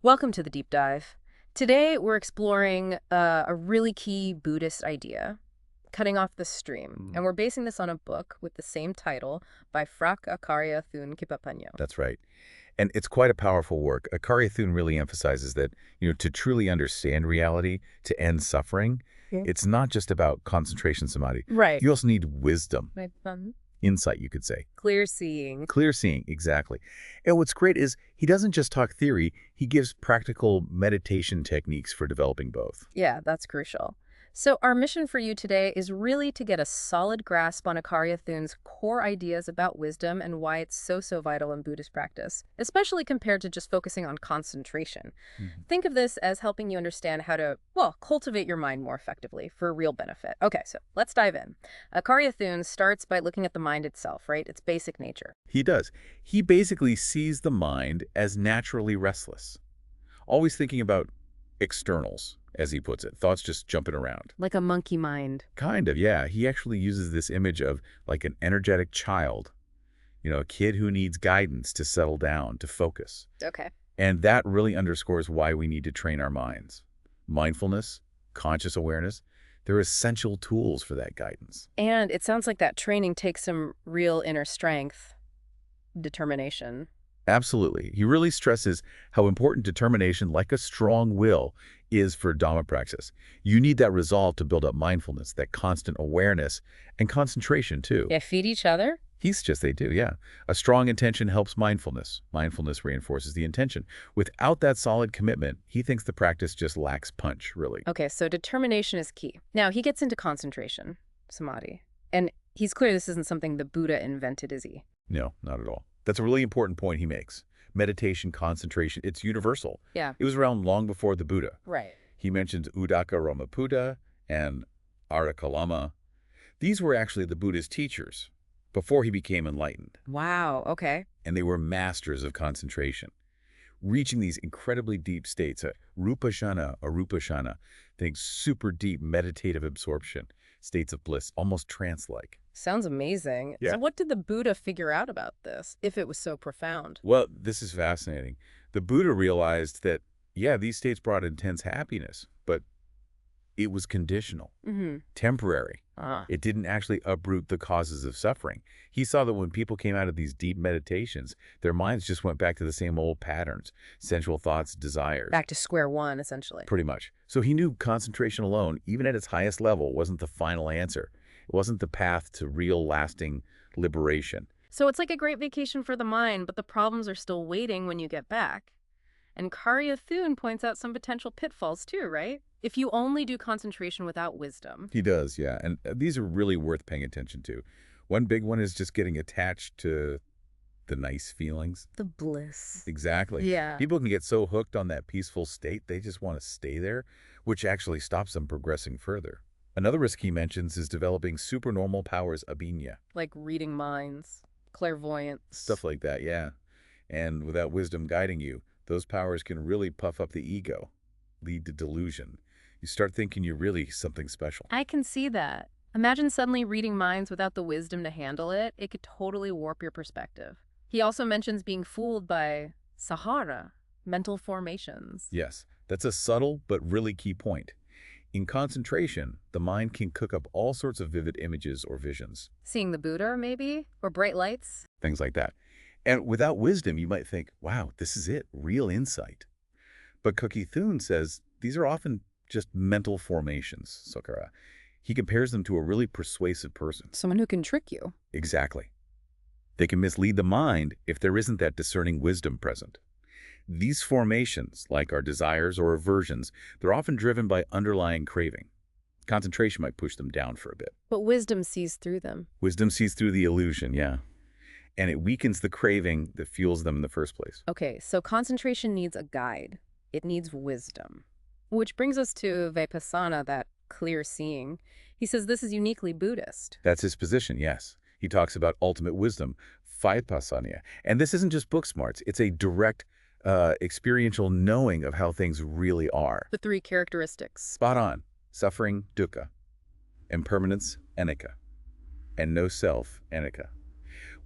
Welcome to the deep dive. Today we're exploring a really key Buddhist idea, cutting off the stream. And we're basing this on a book with the same title by Frak Acariya Thoon Khippapanno. That's right. And it's quite a powerful work. Acariya Thoon really emphasizes that, to truly understand reality, to end suffering, it's not just about concentration samadhi. Right. You also need wisdom, My fun. insight, you could say. Clear seeing. Clear seeing, exactly. And what's great is he doesn't just talk theory, he gives practical meditation techniques for developing both. Yeah, that's crucial. So our mission for you today is really to get a solid grasp on Acariya Thoon's core ideas about wisdom and why it's so vital in Buddhist practice, especially compared to just focusing on concentration. Think of this as helping you understand how to, cultivate your mind more effectively for real benefit. Okay, so let's dive in. Acariya Thoon starts by looking at the mind itself, right? Its basic nature. He does. He basically sees the mind as naturally restless, always thinking about externals, as he puts it, thoughts just jumping around. Like a monkey mind. Kind of, yeah. He actually uses this image of like an energetic child, a kid who needs guidance to settle down, to focus. Okay. And that really underscores why we need to train our minds. Mindfulness, conscious awareness, they're essential tools for that guidance. And it sounds like that training takes some real inner strength, determination. Absolutely. He really stresses how important determination, like a strong will, is for Dhamma practice. You need that resolve to build up mindfulness, that constant awareness, and concentration, too. Yeah, feed each other? He suggests they do, yeah. A strong intention helps mindfulness. Mindfulness reinforces the intention. Without that solid commitment, he thinks the practice just lacks punch, really. Okay, so determination is key. Now, he gets into concentration, samadhi. And he's clear this isn't something the Buddha invented, is he? No, not at all. That's a really important point he makes. Meditation, concentration, it's universal. Yeah. It was around long before the Buddha. Right. He mentions Uddaka Ramaputa and Arakalama. These were actually the Buddha's teachers before he became enlightened. Wow, okay. And they were masters of concentration, reaching these incredibly deep states, vipassanā or rupasana, think super deep meditative absorption, states of bliss, almost trance-like. Sounds amazing. Yeah. So what did the Buddha figure out about this, if it was so profound? Well, this is fascinating. The Buddha realized that, these states brought intense happiness, but it was conditional, temporary. It didn't actually uproot the causes of suffering. He saw that when people came out of these deep meditations, their minds just went back to the same old patterns, sensual thoughts, desires. Back to square one, essentially. Pretty much. So he knew concentration alone, even at its highest level, wasn't the final answer. It wasn't the path to real, lasting liberation. So it's like a great vacation for the mind, but the problems are still waiting when you get back. And Acariya Thoon points out some potential pitfalls too, right? If you only do concentration without wisdom. He does, yeah. And these are really worth paying attention to. One big one is just getting attached to the nice feelings. The bliss. Exactly. Yeah. People can get so hooked on that peaceful state, they just want to stay there, which actually stops them progressing further. Another risk he mentions is developing supernormal powers, abhinya. Like reading minds, clairvoyance. Stuff like that, yeah. And without wisdom guiding you, those powers can really puff up the ego, lead to delusion. You start thinking you're really something special. I can see that. Imagine suddenly reading minds without the wisdom to handle it. It could totally warp your perspective. He also mentions being fooled by sahara, mental formations. Yes, that's a subtle but really key point. In concentration, the mind can cook up all sorts of vivid images or visions. Seeing the Buddha, maybe? Or bright lights? Things like that. And without wisdom, you might think, wow, this is it, real insight. But Acariya Thoon says these are often just mental formations, Sakara. He compares them to a really persuasive person. Someone who can trick you. Exactly. They can mislead the mind if there isn't that discerning wisdom present. These formations, like our desires or aversions, they're often driven by underlying craving. Concentration might push them down for a bit. But wisdom sees through them. Wisdom sees through the illusion, yeah. And it weakens the craving that fuels them in the first place. Okay, so concentration needs a guide. It needs wisdom. Which brings us to vipassanā, that clear seeing. He says this is uniquely Buddhist. That's his position, yes. He talks about ultimate wisdom, vipassanā. And this isn't just book smarts. It's a direct, experiential knowing of how things really are. The three characteristics. Spot on. Suffering, dukkha. Impermanence, anicca. And no self, anicca.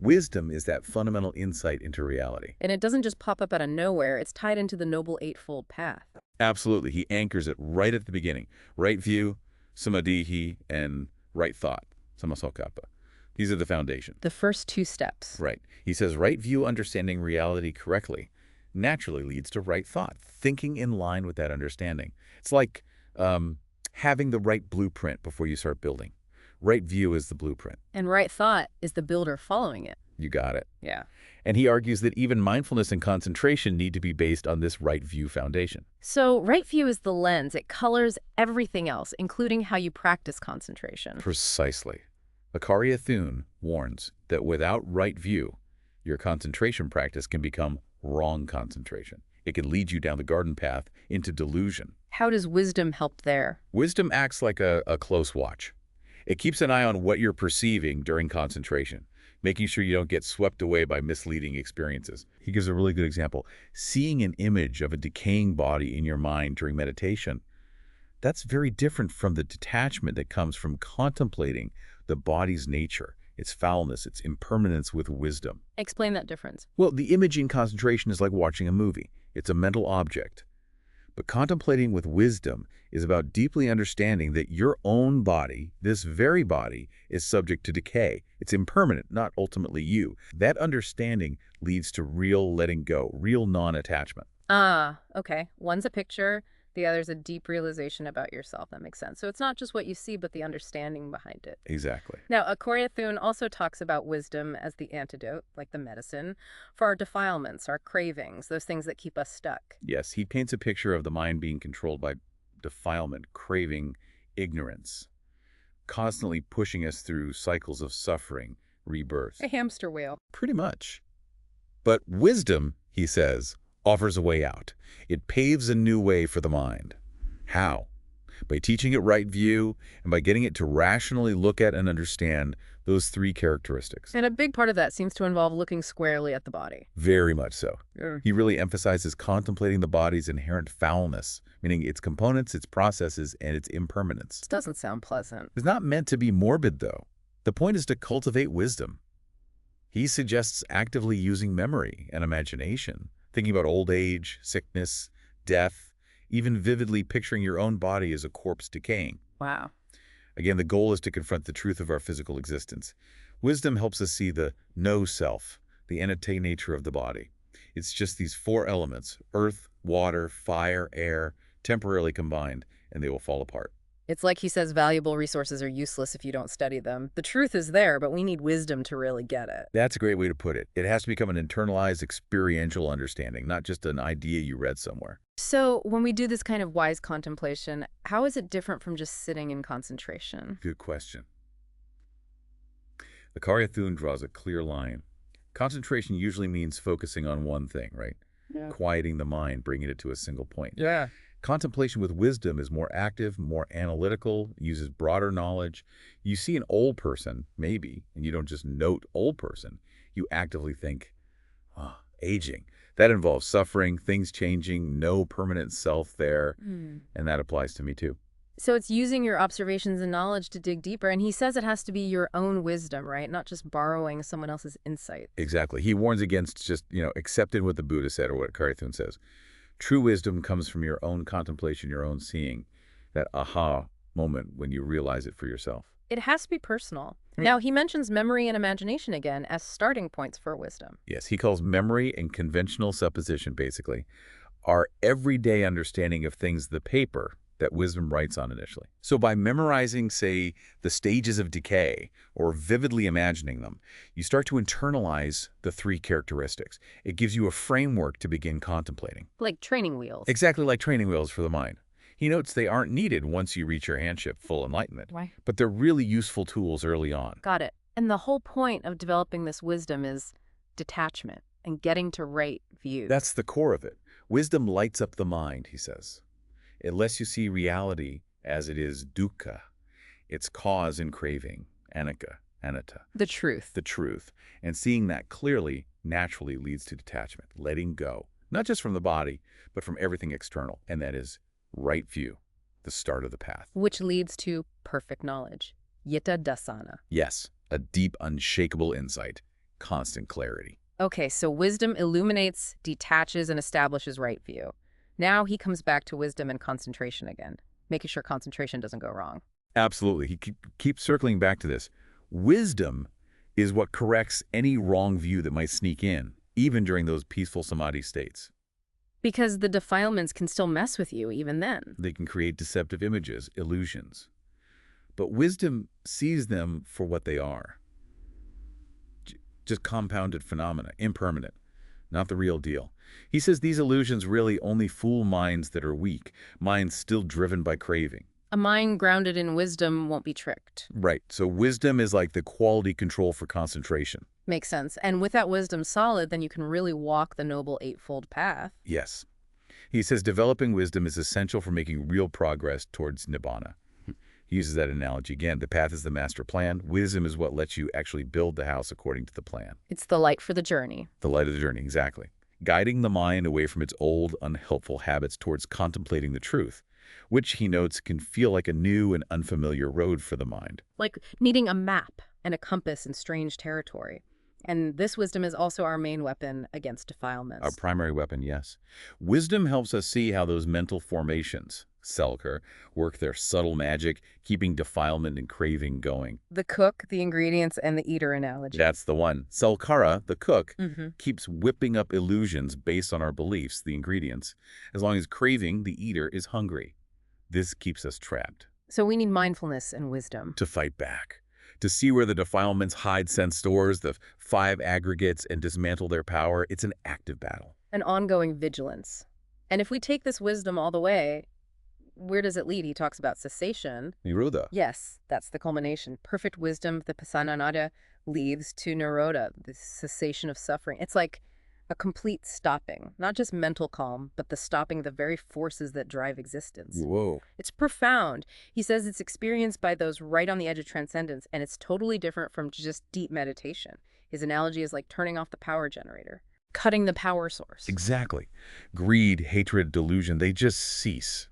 Wisdom is that fundamental insight into reality. And it doesn't just pop up out of nowhere. It's tied into the Noble Eightfold Path. Absolutely. He anchors it right at the beginning. Right view, samādhi, and right thought, samāsokappa. These are the foundation. The first two steps. Right. He says right view, understanding reality correctly, naturally leads to right thought, thinking in line with that understanding. It's like having the right blueprint before you start building. Right view is the blueprint. And right thought is the builder following it. You got it. Yeah. And he argues that even mindfulness and concentration need to be based on this right view foundation. So right view is the lens. It colors everything else, including how you practice concentration. Precisely. Acariya Thoon warns that without right view, your concentration practice can become wrong concentration. It can lead you down the garden path into delusion. How does wisdom help there? Wisdom acts like a close watch. It keeps an eye on what you're perceiving during concentration, making sure you don't get swept away by misleading experiences. He gives a really good example. Seeing an image of a decaying body in your mind during meditation, that's very different from the detachment that comes from contemplating the body's nature, its foulness, its impermanence with wisdom. Explain that difference. Well, the image in concentration is like watching a movie. It's a mental object. But contemplating with wisdom is about deeply understanding that your own body, this very body, is subject to decay. It's impermanent, not ultimately you. That understanding leads to real letting go, real non-attachment. Ah, okay. One's a picture, the other's a deep realization about yourself. That makes sense. So it's not just what you see, but the understanding behind it. Exactly. Now, Acariya Thoon also talks about wisdom as the antidote, like the medicine, for our defilements, our cravings, those things that keep us stuck. Yes, he paints a picture of the mind being controlled by defilement, craving, ignorance, constantly pushing us through cycles of suffering, rebirth. A hamster wheel. Pretty much. But wisdom, he says, offers a way out. It paves a new way for the mind. How? By teaching it right view and by getting it to rationally look at and understand those three characteristics. And a big part of that seems to involve looking squarely at the body. Very much so. Yeah. He really emphasizes contemplating the body's inherent foulness, meaning its components, its processes, and its impermanence. This doesn't sound pleasant. It's not meant to be morbid, though. The point is to cultivate wisdom. He suggests actively using memory and imagination, thinking about old age, sickness, death, even vividly picturing your own body as a corpse decaying. Wow. Again, the goal is to confront the truth of our physical existence. Wisdom helps us see the no-self, the innate nature of the body. It's just these four elements, earth, water, fire, air, temporarily combined, and they will fall apart. It's like he says valuable resources are useless if you don't study them. The truth is there, but we need wisdom to really get it. That's a great way to put it. It has to become an internalized experiential understanding, not just an idea you read somewhere. So when we do this kind of wise contemplation, how is it different from just sitting in concentration? Good question. Acariya Thoon draws a clear line. Concentration usually means focusing on one thing, right? Yeah. Quieting the mind, bringing it to a single point. Yeah. Contemplation with wisdom is more active, more analytical, uses broader knowledge. You see an old person, maybe, and you don't just note old person. You actively think, aging. That involves suffering, things changing, no permanent self there, and that applies to me too. So it's using your observations and knowledge to dig deeper, and he says it has to be your own wisdom, right? Not just borrowing someone else's insight. Exactly. He warns against just, accepting what the Buddha said or what Acariya Thoon says. True wisdom comes from your own contemplation, your own seeing, that aha moment when you realize it for yourself. It has to be personal. Now, he mentions memory and imagination again as starting points for wisdom. Yes, he calls memory and conventional supposition, basically, our everyday understanding of things, the paper that wisdom writes on initially. So by memorizing, say, the stages of decay or vividly imagining them, you start to internalize the three characteristics. It gives you a framework to begin contemplating. Like training wheels. Exactly like training wheels for the mind. He notes they aren't needed once you reach your handship full enlightenment, Right. but they're really useful tools early on. Got it. And the whole point of developing this wisdom is detachment and getting to right view. That's the core of it. Wisdom lights up the mind, he says. It lets you see reality as it is dukkha, its cause and craving, anicca, anatta. The truth. The truth. And seeing that clearly naturally leads to detachment, letting go, not just from the body, but from everything external. And that is right view, the start of the path. Which leads to perfect knowledge. Vipassanā. Yes, a deep, unshakable insight, constant clarity. Okay, so wisdom illuminates, detaches, and establishes right view. Now he comes back to wisdom and concentration again, making sure concentration doesn't go wrong. Absolutely. He keeps circling back to this. Wisdom is what corrects any wrong view that might sneak in, even during those peaceful samadhi states. Because the defilements can still mess with you even then. They can create deceptive images, illusions. But wisdom sees them for what they are. Just compounded phenomena, impermanent, not the real deal. He says these illusions really only fool minds that are weak, minds still driven by craving. A mind grounded in wisdom won't be tricked. Right. So wisdom is like the quality control for concentration. Makes sense. And with that wisdom solid, then you can really walk the Noble Eightfold Path. Yes. He says developing wisdom is essential for making real progress towards nibbana. He uses that analogy again. The path is the master plan. Wisdom is what lets you actually build the house according to the plan. It's the light for the journey. The light of the journey, exactly. Guiding the mind away from its old, unhelpful habits towards contemplating the truth, which he notes can feel like a new and unfamiliar road for the mind. Like needing a map and a compass in strange territory. And this wisdom is also our main weapon against defilements. Our primary weapon, yes. Wisdom helps us see how those mental formations, selker, work their subtle magic, keeping defilement and craving going. The cook, the ingredients, and the eater analogy. That's the one. Selkara, the cook, keeps whipping up illusions based on our beliefs, the ingredients, as long as craving, the eater, is hungry. This keeps us trapped. So we need mindfulness and wisdom. To fight back. To see where the defilements hide sense stores, the 5 aggregates, and dismantle their power. It's an active battle. An ongoing vigilance. And if we take this wisdom all the way, where does it lead? He talks about cessation. Nirodha. Yes, that's the culmination. Perfect wisdom, the vipassanā, leads to nirodha, the cessation of suffering. It's like a complete stopping, not just mental calm, but the stopping the very forces that drive existence. Whoa. It's profound. He says it's experienced by those right on the edge of transcendence, and it's totally different from just deep meditation. His analogy is like turning off the power generator, cutting the power source. Exactly. Greed, hatred, delusion, they just cease.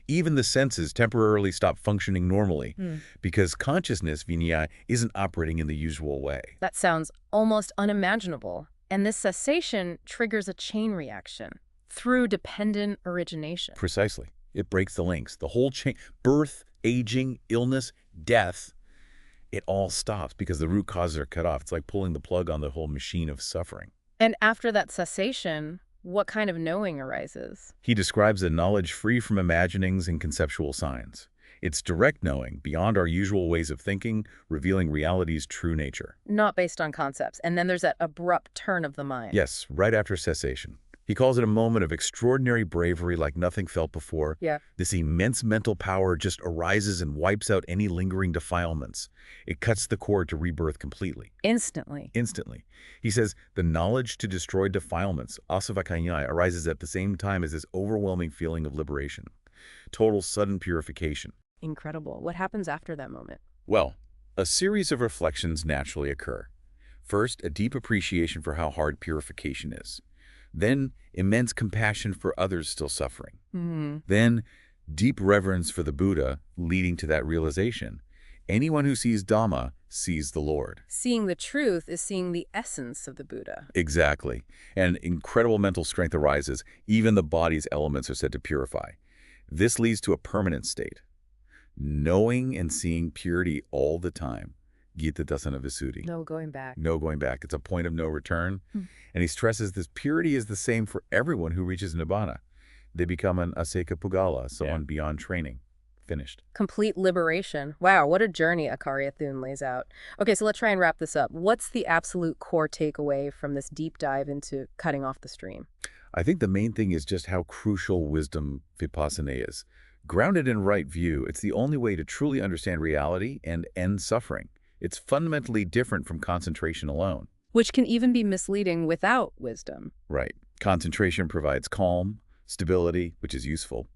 Even the senses temporarily stop functioning normally because consciousness, vinaya, isn't operating in the usual way. That sounds almost unimaginable. And this cessation triggers a chain reaction through dependent origination. Precisely. It breaks the links. The whole chain, birth, aging, illness, death, it all stops because the root causes are cut off. It's like pulling the plug on the whole machine of suffering. And after that cessation, what kind of knowing arises? He describes a knowledge free from imaginings and conceptual signs. It's direct knowing, beyond our usual ways of thinking, revealing reality's true nature. Not based on concepts. And then there's that abrupt turn of the mind. Yes, right after cessation. He calls it a moment of extraordinary bravery like nothing felt before. Yeah. This immense mental power just arises and wipes out any lingering defilements. It cuts the cord to rebirth completely. Instantly. Instantly. He says the knowledge to destroy defilements, asavakanya, arises at the same time as this overwhelming feeling of liberation. Total sudden purification. Incredible. What happens after that moment? Well, a series of reflections naturally occur. First, a deep appreciation for how hard purification is. Then, immense compassion for others still suffering. Then, deep reverence for the Buddha, leading to that realization. Anyone who sees Dhamma sees the Lord. Seeing the truth is seeing the essence of the Buddha. Exactly. And incredible mental strength arises. Even the body's elements are said to purify. This leads to a permanent state. Knowing and seeing purity all the time. Gita Dasana Visuddhi. No going back. No going back. It's a point of no return. And he stresses this purity is the same for everyone who reaches Nibbana. They become an aseka pugala, someone beyond training. Finished. Complete liberation. Wow, what a journey Acariya Thoon lays out. Okay, so let's try and wrap this up. What's the absolute core takeaway from this deep dive into cutting off the stream? I think the main thing is just how crucial wisdom vipassanā is. Grounded in right view, it's the only way to truly understand reality and end suffering. It's fundamentally different from concentration alone. Which can even be misleading without wisdom. Right. Concentration provides calm, stability, which is useful.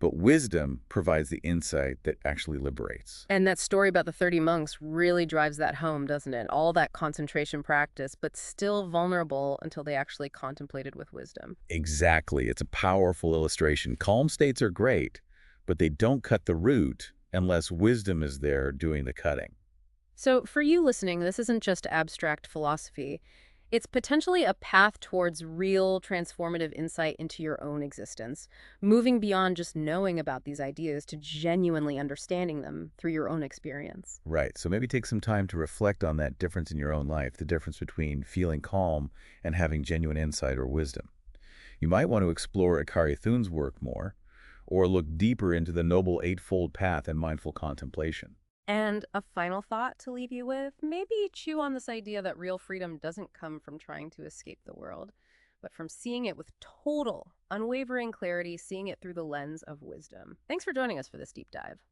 But wisdom provides the insight that actually liberates. And that story about the 30 monks really drives that home, doesn't it? All that concentration practice, but still vulnerable until they actually contemplated with wisdom. Exactly. It's a powerful illustration. Calm states are great, but they don't cut the root unless wisdom is there doing the cutting. So, for you listening, this isn't just abstract philosophy. It's potentially a path towards real transformative insight into your own existence, moving beyond just knowing about these ideas to genuinely understanding them through your own experience. Right. So maybe take some time to reflect on that difference in your own life, the difference between feeling calm and having genuine insight or wisdom. You might want to explore Acariya Thoon's work more, or look deeper into the Noble Eightfold Path and mindful contemplation. And a final thought to leave you with, maybe chew on this idea that real freedom doesn't come from trying to escape the world, but from seeing it with total, unwavering clarity, seeing it through the lens of wisdom. Thanks for joining us for this deep dive.